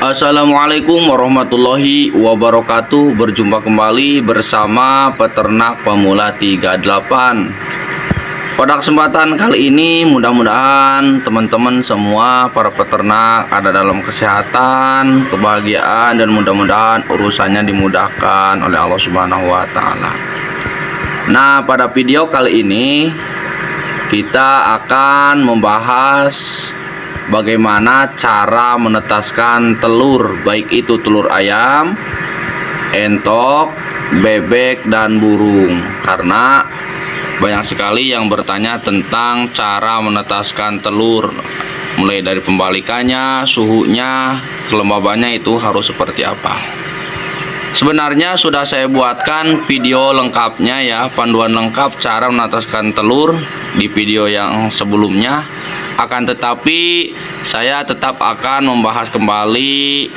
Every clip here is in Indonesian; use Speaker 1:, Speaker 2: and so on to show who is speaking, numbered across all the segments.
Speaker 1: Assalamualaikum warahmatullahi wabarakatuh. Berjumpa kembali bersama peternak pemula 38. Pada kesempatan kali ini mudah-mudahan teman-teman semua para peternak ada dalam kesehatan, kebahagiaan, dan mudah-mudahan urusannya dimudahkan oleh Allah Subhanahu wa taala. Nah, pada video kali ini kita akan membahas bagaimana cara menetaskan telur, baik itu telur ayam, entok, bebek, dan burung. Karena banyak sekali yang bertanya tentang cara menetaskan telur, mulai dari pembalikannya, suhunya, kelembabannya itu harus seperti apa. Sebenarnya sudah saya buatkan video lengkapnya ya, panduan lengkap cara menetaskan telur di video yang sebelumnya. Akan tetapi saya tetap akan membahas kembali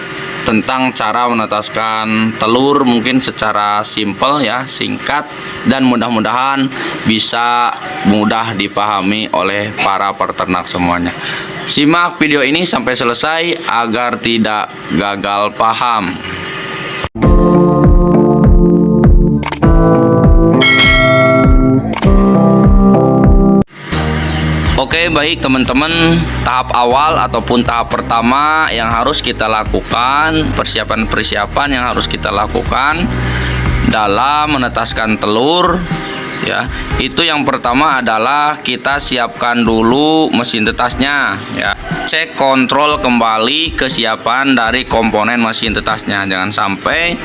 Speaker 1: tentang cara menetaskan telur, mungkin secara simpel ya, singkat, dan mudah-mudahan bisa mudah dipahami oleh para peternak semuanya. Simak video ini sampai selesai agar tidak gagal paham. Oke, baik teman-teman, tahap awal ataupun tahap pertama yang harus kita lakukan, persiapan-persiapan yang harus kita lakukan dalam menetaskan telur ya. Itu yang pertama adalah kita siapkan dulu mesin tetasnya ya. Cek kontrol kembali kesiapan dari komponen mesin tetasnya. Jangan sampai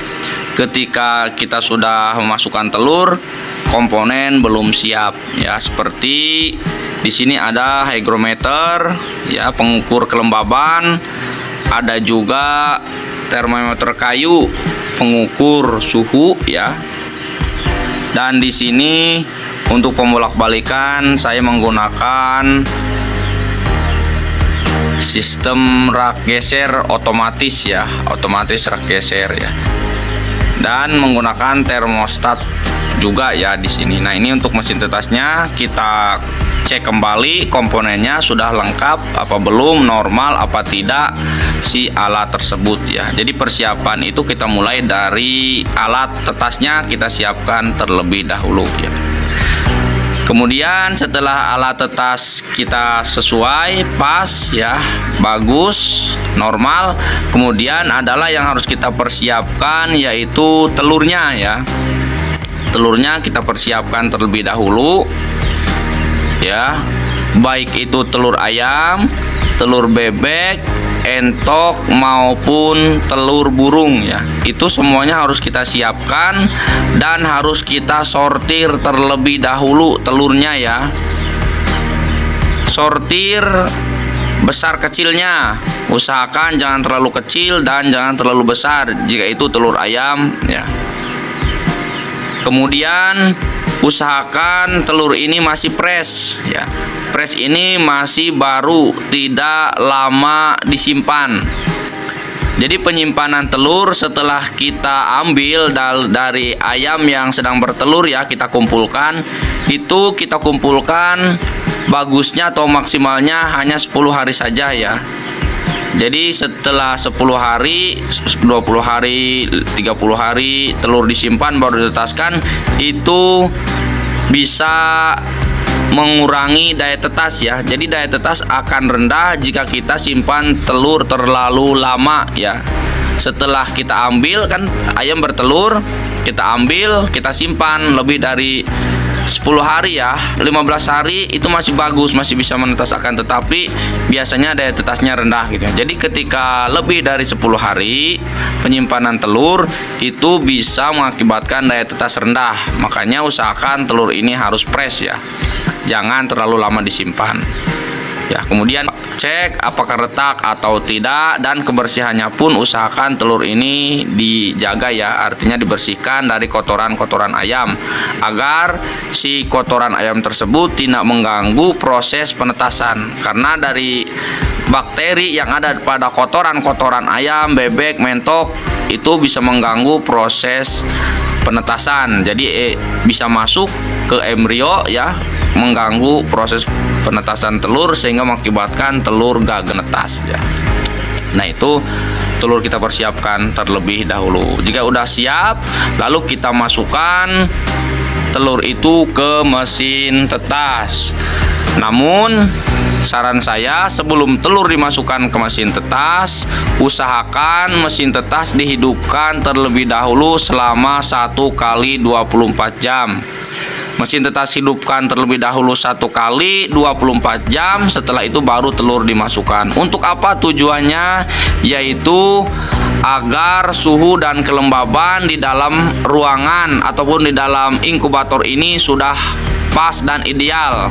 Speaker 1: ketika kita sudah memasukkan telur komponen belum siap ya. Seperti di sini ada hygrometer ya, pengukur kelembaban, ada juga termometer kayu, pengukur suhu ya. Dan di sini untuk pembolak-balikan saya menggunakan sistem rak geser otomatis ya, otomatis rak geser ya. Dan menggunakan termostat juga ya di sini. Nah, ini untuk mesin tetasnya kita cek kembali komponennya sudah lengkap apa belum, normal apa tidak si alat tersebut ya. Jadi persiapan itu kita mulai dari alat tetasnya kita siapkan terlebih dahulu ya. Kemudian setelah alat tetas kita sesuai, pas ya, bagus, normal, kemudian adalah yang harus kita persiapkan yaitu telurnya ya. Telurnya kita persiapkan terlebih dahulu ya, baik itu telur ayam, telur bebek, entok maupun telur burung ya. Itu semuanya harus kita siapkan dan harus kita sortir terlebih dahulu telurnya ya. Sortir besar kecilnya, usahakan jangan terlalu kecil dan jangan terlalu besar jika itu telur ayam ya. Kemudian usahakan telur ini masih fresh ya. Fresh ini masih baru, tidak lama disimpan. Jadi penyimpanan telur setelah kita ambil dari ayam yang sedang bertelur ya, kita kumpulkan. Itu kita kumpulkan bagusnya atau maksimalnya hanya 10 hari saja ya. Jadi setelah 10 hari, 20 hari, 30 hari telur disimpan baru ditetaskan, itu bisa mengurangi daya tetas ya. Jadi daya tetas akan rendah jika kita simpan telur terlalu lama ya. Setelah kita ambil, kan ayam bertelur, kita ambil, kita simpan lebih dari 10 hari ya, 15 hari itu masih bagus, masih bisa menetas, akan tetapi biasanya daya tetasnya rendah gitu ya. Jadi ketika lebih dari 10 hari penyimpanan telur itu bisa mengakibatkan daya tetas rendah. Makanya usahakan telur ini harus fresh ya, jangan terlalu lama disimpan ya. Kemudian cek apakah retak atau tidak, dan kebersihannya pun usahakan telur ini dijaga ya, artinya dibersihkan dari kotoran-kotoran ayam agar si kotoran ayam tersebut tidak mengganggu proses penetasan. Karena dari bakteri yang ada pada kotoran-kotoran ayam, bebek, mentok itu bisa mengganggu proses penetasan. Jadi bisa masuk ke embrio ya, mengganggu proses penetasan telur sehingga mengakibatkan telur gak genetas ya. Nah, itu telur kita persiapkan terlebih dahulu. Jika udah siap, lalu kita masukkan telur itu ke mesin tetas. Namun saran saya, sebelum telur dimasukkan ke mesin tetas, usahakan mesin tetas dihidupkan terlebih dahulu selama 1 kali 24 jam. Mesin tetas hidupkan terlebih dahulu 1 kali 24 jam. Setelah itu baru telur dimasukkan. Untuk apa tujuannya? Yaitu agar suhu dan kelembaban di dalam ruangan ataupun di dalam inkubator ini sudah pas dan ideal.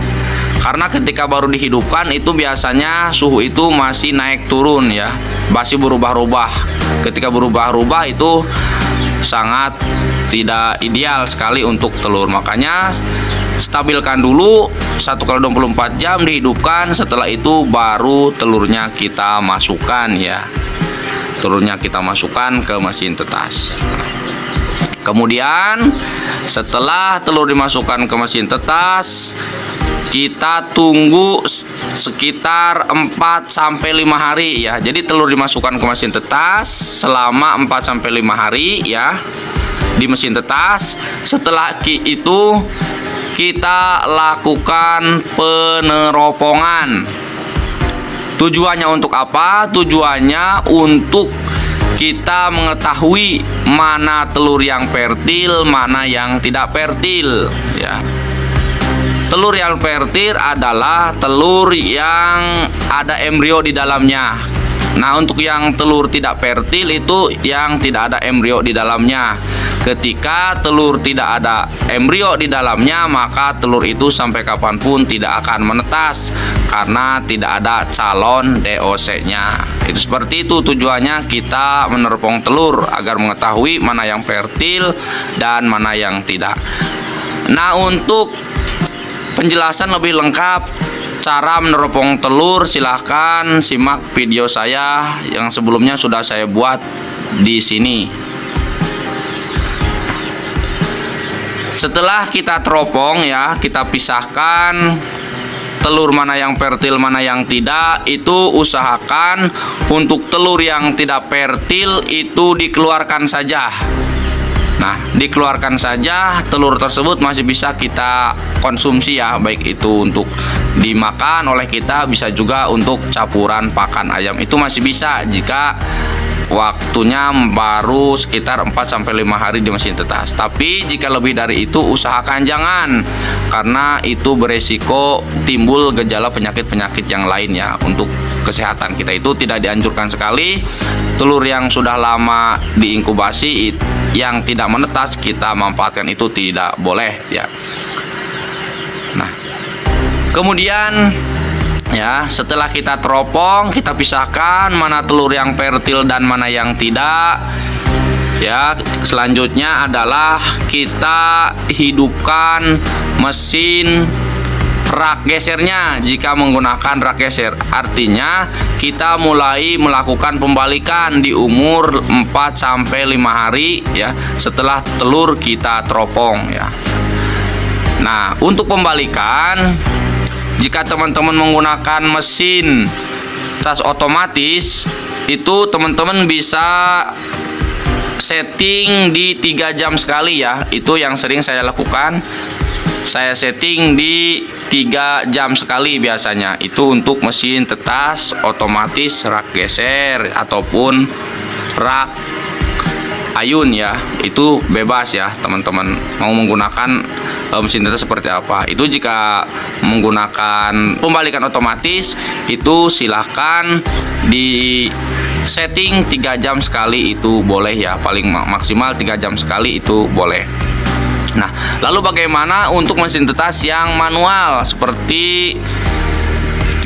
Speaker 1: Karena ketika baru dihidupkan itu biasanya suhu itu masih naik turun ya, masih berubah-ubah. Ketika berubah-ubah itu sangat tidak ideal sekali untuk telur. Makanya stabilkan dulu 1 kali 24 jam dihidupkan. Setelah itu baru telurnya kita masukkan ya. Telurnya kita masukkan ke mesin tetas. Kemudian setelah telur dimasukkan ke mesin tetas, kita tunggu sekitar 4-5 hari ya. Jadi telur dimasukkan ke mesin tetas selama 4-5 hari ya di mesin tetas. Setelah itu kita lakukan peneropongan. Tujuannya untuk apa? Tujuannya untuk kita mengetahui mana telur yang fertil, mana yang tidak fertil ya. Telur yang fertil adalah telur yang ada embrio di dalamnya. Nah, untuk yang telur tidak fertil itu yang tidak ada embrio di dalamnya. Ketika telur tidak ada embrio di dalamnya, maka telur itu sampai kapanpun tidak akan menetas karena tidak ada calon DOC-nya. Itu seperti itu tujuannya kita meneropong telur agar mengetahui mana yang fertil dan mana yang tidak. Nah, untuk penjelasan lebih lengkap cara meneropong telur, silahkan simak video saya yang sebelumnya sudah saya buat di sini. Setelah kita teropong ya, kita pisahkan telur mana yang fertil, mana yang tidak. Itu usahakan untuk telur yang tidak fertil itu dikeluarkan saja. Nah, dikeluarkan saja, telur tersebut masih bisa kita konsumsi ya, baik itu untuk dimakan oleh kita, bisa juga untuk campuran pakan ayam. Itu masih bisa jika waktunya baru sekitar 4-5 hari di mesin tetas. Tapi jika lebih dari itu usahakan jangan, karena itu beresiko timbul gejala penyakit-penyakit yang lain ya. Untuk kesehatan kita itu tidak dianjurkan sekali. Telur yang sudah lama diinkubasi yang tidak menetas kita manfaatkan, itu tidak boleh ya. Nah, kemudian ya, setelah kita teropong, kita pisahkan mana telur yang fertil dan mana yang tidak. Ya, selanjutnya adalah kita hidupkan mesin rak gesernya jika menggunakan rak geser. Artinya kita mulai melakukan pembalikan di umur 4-5 hari ya setelah telur kita teropong ya. Nah, untuk pembalikan, jika teman-teman menggunakan mesin tas otomatis, itu teman-teman bisa setting di 3 jam sekali ya. Itu yang sering saya lakukan. Saya setting di 3 jam sekali biasanya. Itu untuk mesin tetas otomatis rak geser ataupun rak ayun ya. Itu bebas ya teman-teman mau menggunakan mesin tetas seperti apa. Itu jika menggunakan pembalikan otomatis itu silahkan di setting 3 jam sekali, itu boleh ya, paling maksimal 3 jam sekali itu boleh. Nah, lalu bagaimana untuk mesin tetas yang manual seperti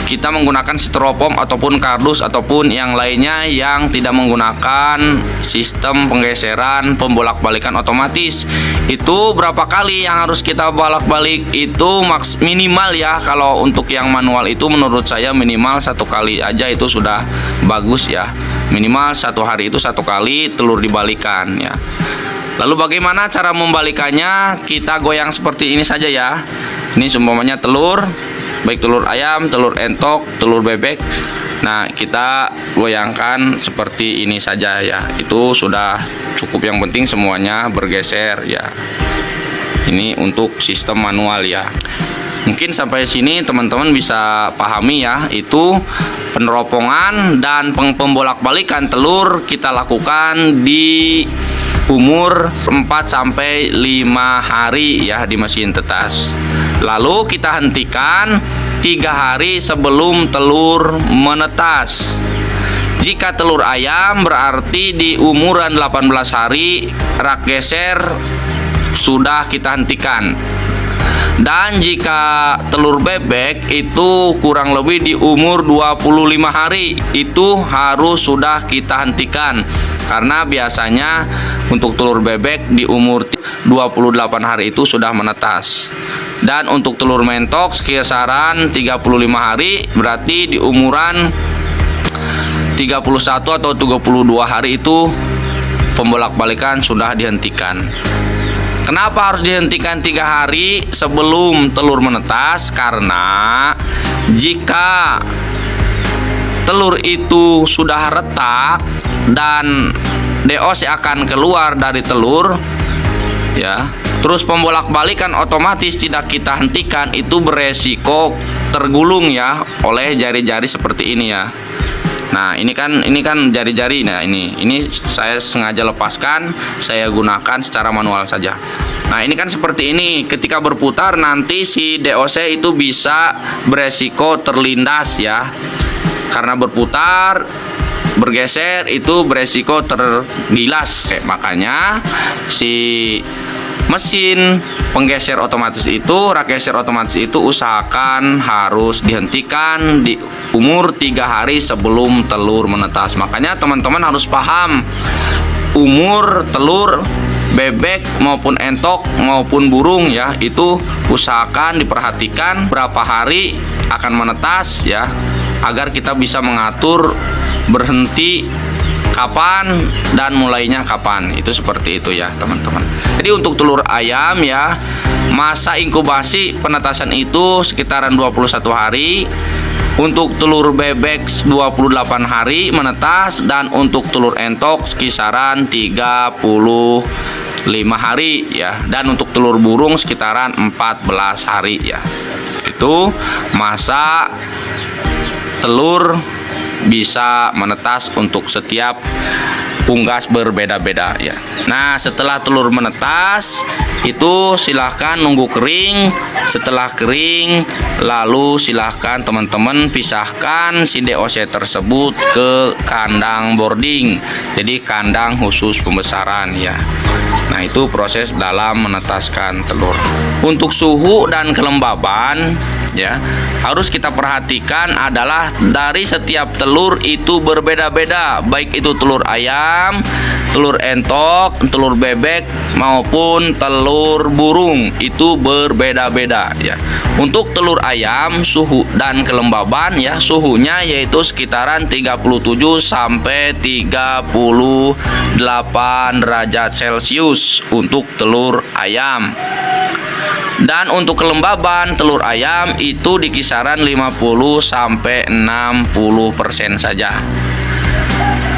Speaker 1: kita menggunakan styrofoam ataupun kardus ataupun yang lainnya yang tidak menggunakan sistem penggeseran pembolak-balikan otomatis? Itu berapa kali yang harus kita bolak-balik? Itu minimal ya. Kalau untuk yang manual itu menurut saya minimal 1 kali aja itu sudah bagus ya. Minimal 1 hari itu 1 kali telur dibalikan ya. Lalu bagaimana cara membalikannya? Kita goyang seperti ini saja ya. Ini seumpamanya telur, baik telur ayam, telur entok, telur bebek. Nah, kita goyangkan seperti ini saja ya. Itu sudah cukup, yang penting semuanya bergeser ya. Ini untuk sistem manual ya. Mungkin sampai sini teman-teman bisa pahami ya. Itu peneropongan dan pembolak-balikan telur kita lakukan di umur 4 sampai 5 hari ya di mesin tetas. Lalu kita hentikan 3 hari sebelum telur menetas. Jika telur ayam berarti di umuran 18 hari rak geser sudah kita hentikan. Dan jika telur bebek itu kurang lebih di umur 25 hari, itu harus sudah kita hentikan. Karena biasanya untuk telur bebek di umur 28 hari itu sudah menetas. Dan untuk telur mentok kisaran 35 hari, berarti di umuran 31 atau 32 hari itu pembolak-balikan sudah dihentikan. Kenapa harus dihentikan 3 hari sebelum telur menetas? Karena jika telur itu sudah retak dan DOC akan keluar dari telur ya, terus pembolak-balikan otomatis tidak kita hentikan, itu beresiko tergulung ya oleh jari-jari seperti ini ya. Nah, ini kan jari-jari. Nah, ini saya sengaja lepaskan, saya gunakan secara manual saja. Nah, ini kan seperti ini. Ketika berputar nanti si DOC itu bisa beresiko terlindas ya. Karena berputar, bergeser itu beresiko tergilas. Makanya si mesin penggeser otomatis itu, rak geser otomatis itu usahakan harus dihentikan di umur 3 hari sebelum telur menetas. Makanya teman-teman harus paham umur telur bebek maupun entok maupun burung ya, itu usahakan diperhatikan berapa hari akan menetas ya, agar kita bisa mengatur berhenti kapan dan mulainya kapan. Itu seperti itu ya teman-teman. Jadi untuk telur ayam ya, masa inkubasi penetasan itu sekitaran 21 hari. Untuk telur bebek 28 hari menetas, dan untuk telur entok kisaran 35 hari ya. Dan untuk telur burung sekitaran 14 hari ya. Itu masa telur bisa menetas untuk setiap unggas berbeda-beda ya. Nah, setelah telur menetas itu silahkan nunggu kering. Setelah kering, lalu silahkan teman-teman pisahkan si DOC tersebut ke kandang boarding. Jadi kandang khusus pembesaran ya. Nah, itu proses dalam menetaskan telur. Untuk suhu dan kelembaban ya, harus kita perhatikan adalah dari setiap telur itu berbeda-beda, baik itu telur ayam, telur entok, telur bebek maupun telur burung, itu berbeda-beda ya. Untuk telur ayam suhu dan kelembaban ya, suhunya yaitu sekitaran 37 sampai 38 derajat Celcius untuk telur ayam. Dan untuk kelembaban telur ayam itu di kisaran 50 sampai 60% saja.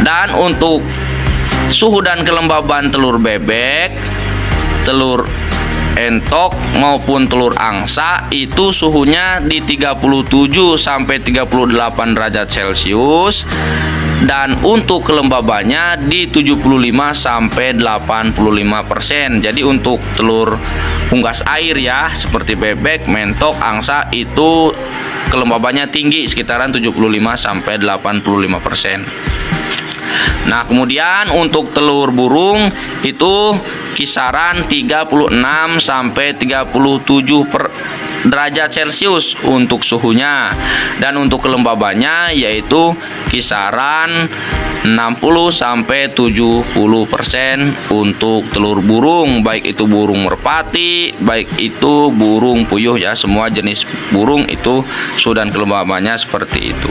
Speaker 1: Dan untuk suhu dan kelembaban telur bebek, telur entok maupun telur angsa itu suhunya di 37 sampai 38 derajat Celcius. Dan untuk kelembabannya di 75 sampai 85%. Jadi untuk telur unggas air ya, seperti bebek, mentok, angsa itu kelembabannya tinggi, sekitaran 75 sampai 85%. Nah, kemudian untuk telur burung itu kisaran 36 sampai 37 derajat Celcius untuk suhunya. Dan untuk kelembabannya yaitu kisaran 60 sampai 70% untuk telur burung, baik itu burung merpati, baik itu burung puyuh ya, semua jenis burung itu suhu dan kelembabannya seperti itu.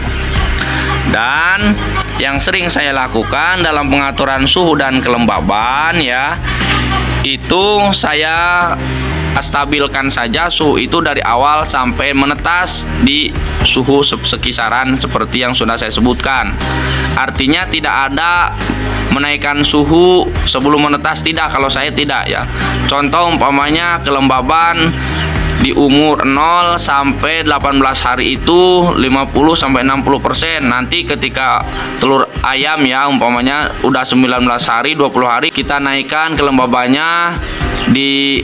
Speaker 1: Dan yang sering saya lakukan dalam pengaturan suhu dan kelembaban ya, itu saya stabilkan saja suhu itu dari awal sampai menetas di suhu sekisaran seperti yang sudah saya sebutkan. Artinya tidak ada menaikkan suhu sebelum menetas, tidak. Kalau saya tidak ya. Contoh umpamanya kelembaban di umur 0 sampai 18 hari itu 50 sampai 60%. Nanti ketika telur ayam ya umpamanya udah 19 hari, 20 hari, kita naikkan kelembabannya di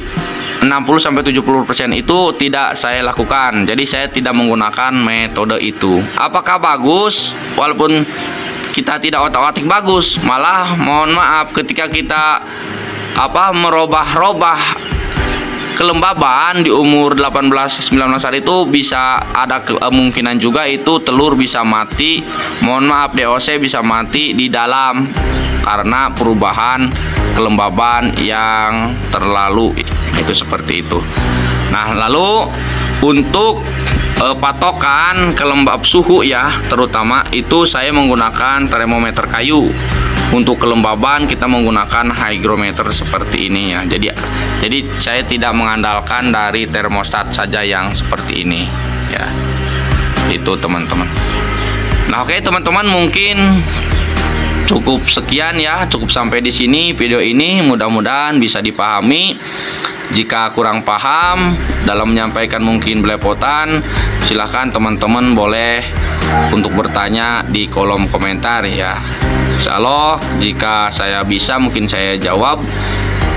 Speaker 1: 60 sampai 70%. Itu tidak saya lakukan. Jadi saya tidak menggunakan metode itu. Apakah bagus? Walaupun kita tidak otak-atik bagus, malah mohon maaf ketika kita merubah-rubah kelembaban di umur 18-19 hari itu bisa ada kemungkinan juga itu telur bisa mati. Mohon maaf, DOC bisa mati di dalam karena perubahan kelembaban yang terlalu itu seperti itu. Nah, lalu untuk patokan kelembab suhu ya, terutama itu saya menggunakan termometer kayu. Untuk kelembaban kita menggunakan hygrometer seperti ini ya. Jadi saya tidak mengandalkan dari termostat saja yang seperti ini ya. Itu teman-teman. Nah, oke teman-teman, mungkin cukup sekian ya, cukup sampai di sini video ini. Mudah-mudahan bisa dipahami. Jika kurang paham dalam menyampaikan mungkin belepotan, silahkan teman-teman boleh untuk bertanya di kolom komentar ya. Insya Allah jika saya bisa mungkin saya jawab.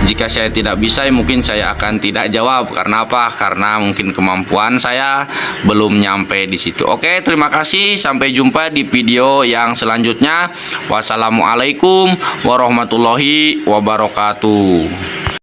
Speaker 1: Jika saya tidak bisa mungkin saya akan tidak jawab. Karena apa? Karena mungkin kemampuan saya belum nyampe di situ. Oke, terima kasih. Sampai jumpa di video yang selanjutnya. Wassalamualaikum warahmatullahi wabarakatuh.